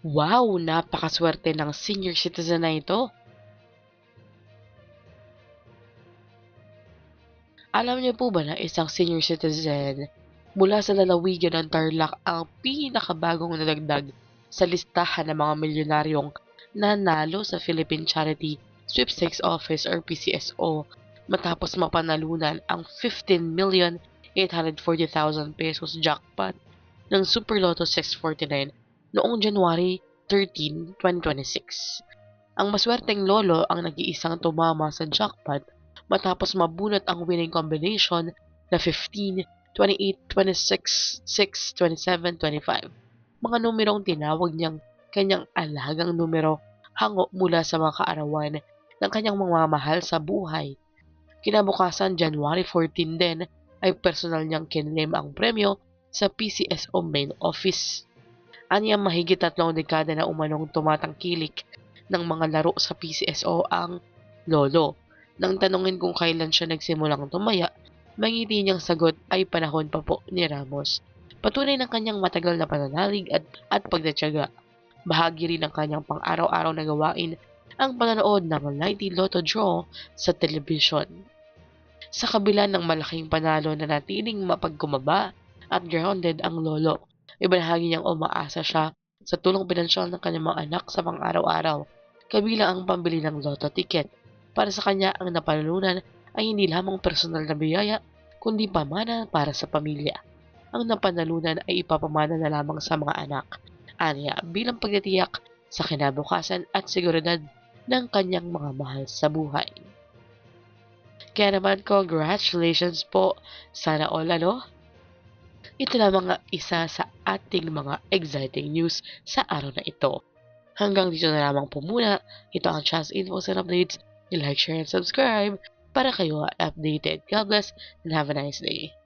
Wow, napakaswerte ng senior citizen na ito. Alam niyo po ba na isang senior citizen mula sa lalawigan ng Tarlac ang pinakabagong nadagdag sa listahan ng mga milyonaryong nanalo sa Philippine Charity Sweepstakes Office or PCSO matapos mapanalunan ang 15,840,000 pesos jackpot ng Super Lotto 649 noong January 13, 2026. Ang maswerteng lolo ang nag-iisang tumama sa jackpot matapos mabunot ang winning combination na 15, 28, 26, 6, 27, 25. Mga numerong tinawag niyang kanyang alagang numero hango mula sa mga kaarawan ng kanyang mga mahal sa buhay. Kinabukasan January 14 din ay personal niyang kinlem ang premyo sa PCSO main office. Anyang mahigit 3 dekada na umanong tumatangkilik ng mga laro sa PCSO ang lolo. Nang tanungin kung kailan siya nagsimulang tumaya, mangiti niyang sagot ay panahon pa po ni Ramos. Patunay ng kanyang matagal na pananalig at pagtatyaga. Bahagi rin ng kanyang pang-araw-araw na gawain ang panonood ng Nightly Lotto Draw sa telebisyon. Sa kabila ng malaking panalo na natiling mapagkumaba at grounded ang lolo, ibinahagi niyang umaasa siya sa tulong pinansyal ng kanyang mga anak sa pang-araw-araw, kabilang ang pambili ng lotto ticket. Para sa kanya, ang napanalunan ay hindi lamang personal na biyaya, kundi pamana para sa pamilya. Ang napanalunan ay ipapamana na lamang sa mga anak, aniya bilang pagtitiyak sa kinabukasan at seguridad ng kanyang mga mahal sa buhay. Kaya naman, congratulations po! Sana all ito lamang nga isa sa ating mga exciting news sa araw na ito. Hanggang dito na lamang po muna. Ito ang Chance Infos and Updates. I-like, share, and subscribe para kayo updated. God bless and have a nice day.